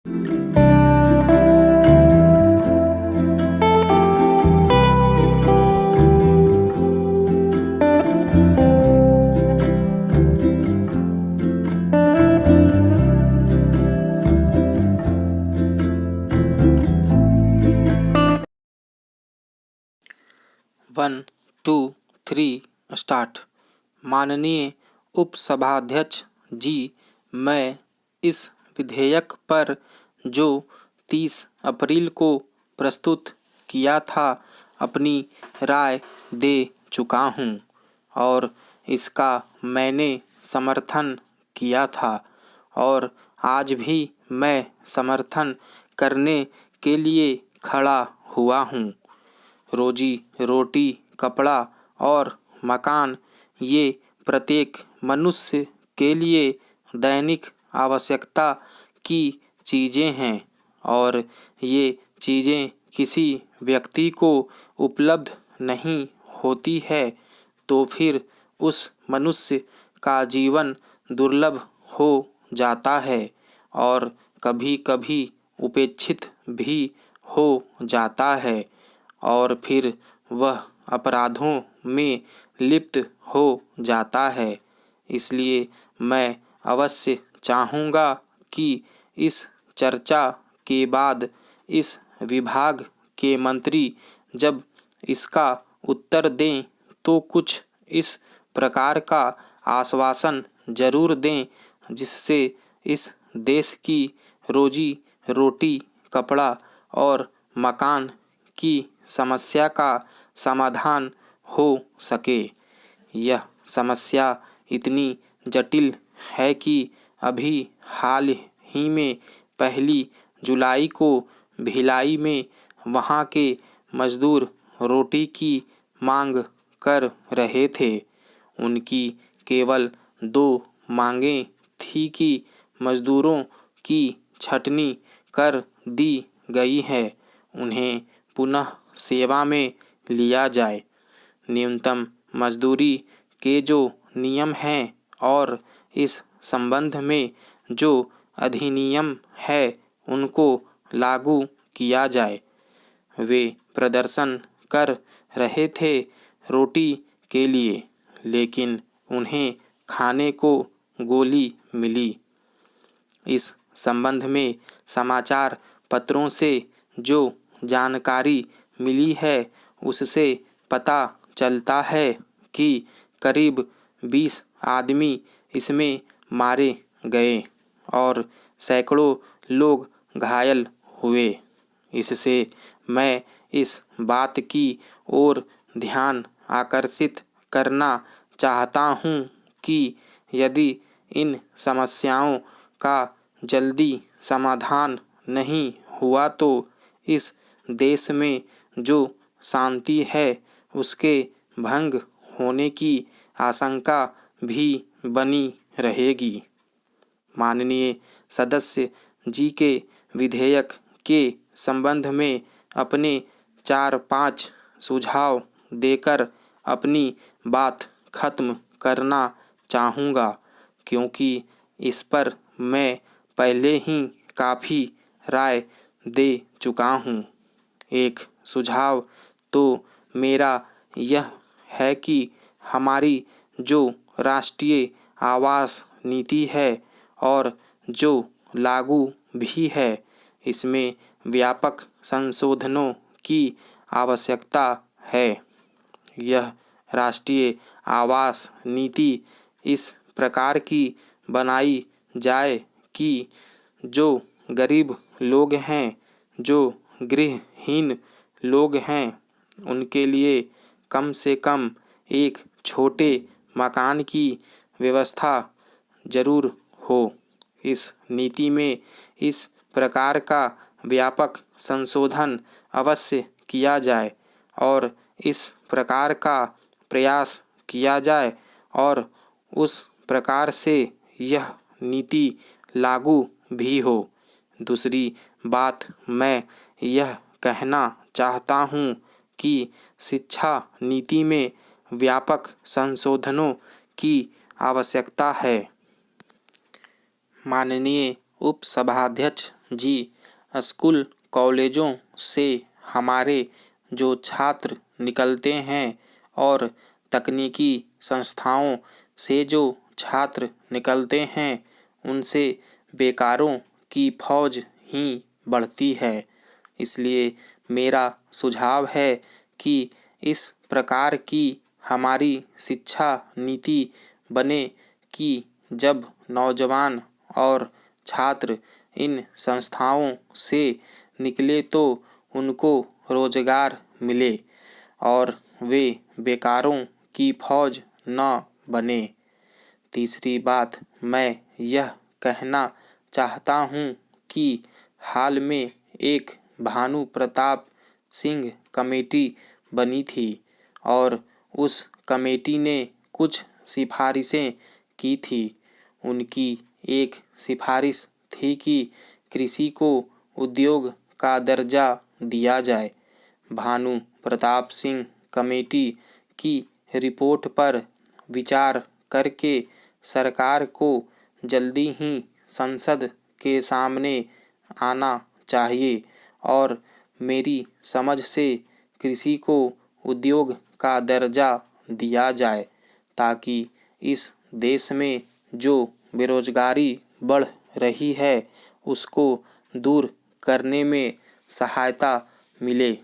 1, 2, 3 start. माननीय उपसभाध्यक्ष जी, मैं इस विधेयक पर जो 30 अप्रैल को प्रस्तुत किया था अपनी राय दे चुका हूं और इसका मैंने समर्थन किया था और आज भी मैं समर्थन करने के लिए खड़ा हुआ हूं। रोजी रोटी, कपड़ा और मकान ये प्रत्येक मनुष्य के लिए दैनिक आवश्यकता की चीज़ें हैं और ये चीज़ें किसी व्यक्ति को उपलब्ध नहीं होती है तो फिर उस मनुष्य का जीवन दुर्लभ हो जाता है और कभी कभी उपेक्षित भी हो जाता है और फिर वह अपराधों में लिप्त हो जाता है। इसलिए मैं अवश्य चाहूँगा कि इस चर्चा के बाद इस विभाग के मंत्री जब इसका उत्तर दें तो कुछ इस प्रकार का आश्वासन जरूर दें जिससे इस देश की रोजी रोटी, कपड़ा और मकान की समस्या का समाधान हो सके। यह समस्या इतनी जटिल है कि अभी हाल ही में 1 जुलाई को भिलाई में वहां के मजदूर रोटी की मांग कर रहे थे। उनकी केवल 2 मांगें थी कि मजदूरों की छटनी कर दी गई है, उन्हें पुनः सेवा में लिया जाए, न्यूनतम मजदूरी के जो नियम हैं और इस संबंध में जो अधिनियम है उनको लागू किया जाए। वे प्रदर्शन कर रहे थे रोटी के लिए, लेकिन उन्हें खाने को गोली मिली। इस संबंध में समाचार पत्रों से जो जानकारी मिली है उससे पता चलता है कि करीब 20 आदमी इसमें मारे गए और सैकड़ों लोग घायल हुए। इससे मैं इस बात की ओर ध्यान आकर्षित करना चाहता हूँ कि यदि इन समस्याओं का जल्दी समाधान नहीं हुआ तो इस देश में जो शांति है उसके भंग होने की आशंका भी बनी रहेगी। माननीय सदस्य जी के विधेयक के संबंध में अपने 4-5 सुझाव देकर अपनी बात खत्म करना चाहूँगा क्योंकि इस पर मैं पहले ही काफ़ी राय दे चुका हूँ। एक सुझाव तो मेरा यह है कि हमारी जो राष्ट्रीय आवास नीति है और जो लागू भी है इसमें व्यापक संशोधनों की आवश्यकता है। यह राष्ट्रीय आवास नीति इस प्रकार की बनाई जाए कि जो गरीब लोग हैं, जो गृहहीन लोग हैं, उनके लिए कम से कम एक छोटे मकान की व्यवस्था जरूर हो। इस नीति में इस प्रकार का व्यापक संशोधन अवश्य किया जाए और इस प्रकार का प्रयास किया जाए और उस प्रकार से यह नीति लागू भी हो। दूसरी बात मैं यह कहना चाहता हूँ कि शिक्षा नीति में व्यापक संशोधनों की आवश्यकता है। माननीय उपसभाध्यक्ष जी स्कूल कॉलेजों से हमारे जो छात्र निकलते हैं और तकनीकी संस्थाओं से जो छात्र निकलते हैं उनसे बेकारों की फौज ही बढ़ती है। इसलिए मेरा सुझाव है कि इस प्रकार की हमारी शिक्षा नीति बने कि जब नौजवान और छात्र इन संस्थाओं से निकले तो उनको रोजगार मिले और वे बेकारों की फौज न बने। तीसरी बात मैं यह कहना चाहता हूँ कि हाल में एक भानु प्रताप सिंह कमेटी बनी थी और उस कमेटी ने कुछ सिफारिशें की थी। उनकी एक सिफारिश थी कि कृषि को उद्योग का दर्जा दिया जाए। भानु प्रताप सिंह कमेटी की रिपोर्ट पर विचार करके सरकार को जल्दी ही संसद के सामने आना चाहिए और मेरी समझ से कृषि को उद्योग का दर्जा दिया जाए ताकि इस देश में जो बेरोजगारी बढ़ रही है उसको दूर करने में सहायता मिले।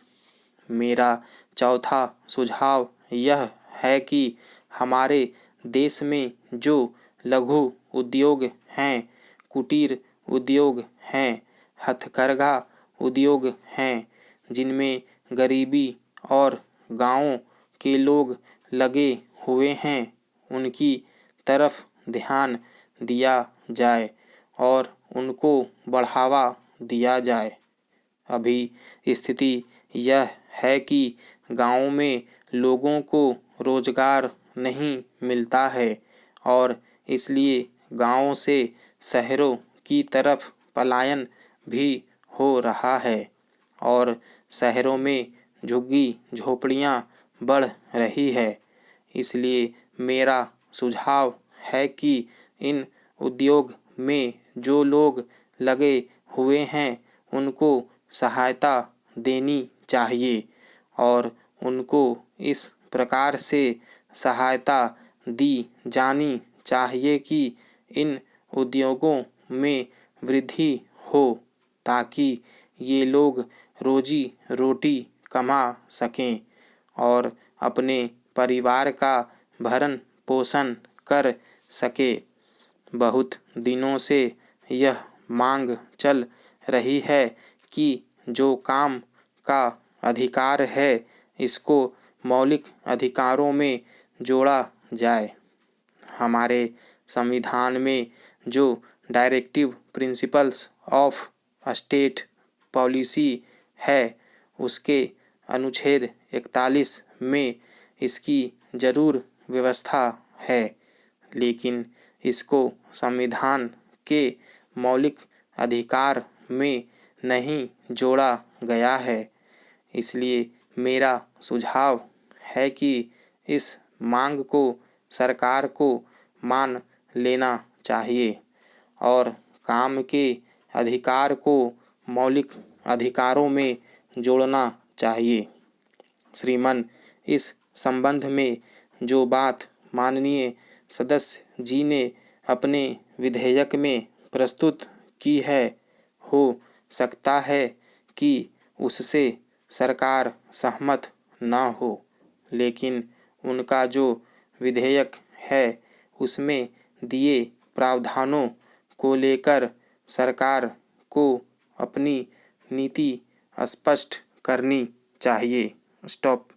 मेरा चौथा सुझाव यह है कि हमारे देश में जो लघु उद्योग हैं, कुटीर उद्योग हैं, हथकरघा उद्योग हैं, जिनमें गरीबी और गांवों के लोग लगे हुए हैं, उनकी तरफ ध्यान दिया जाए और उनको बढ़ावा दिया जाए। अभी स्थिति यह है कि गाँव में लोगों को रोजगार नहीं मिलता है और इसलिए गाँव से शहरों की तरफ पलायन भी हो रहा है और शहरों में झुग्गी झोपड़ियाँ बढ़ रही है। इसलिए मेरा सुझाव है कि इन उद्योग में जो लोग लगे हुए हैं उनको सहायता देनी चाहिए और उनको इस प्रकार से सहायता दी जानी चाहिए कि इन उद्योगों में वृद्धि हो ताकि ये लोग रोजी रोटी कमा सकें और अपने परिवार का भरण पोषण कर सके। बहुत दिनों से यह मांग चल रही है कि जो काम का अधिकार है इसको मौलिक अधिकारों में जोड़ा जाए। हमारे संविधान में जो directive principles of state policy है उसके अनुच्छेद 41 में इसकी जरूर व्यवस्था है, लेकिन इसको संविधान के मौलिक अधिकार में नहीं जोड़ा गया है। इसलिए मेरा सुझाव है कि इस मांग को सरकार को मान लेना चाहिए और काम के अधिकार को मौलिक अधिकारों में जोड़ना चाहिए। श्रीमान, इस संबंध में जो बात माननीय सदस्य जी ने अपने विधेयक में प्रस्तुत की है, हो सकता है कि उससे सरकार सहमत ना हो, लेकिन उनका जो विधेयक है उसमें दिए प्रावधानों को लेकर सरकार को अपनी नीति स्पष्ट करनी चाहिए। स्टॉप।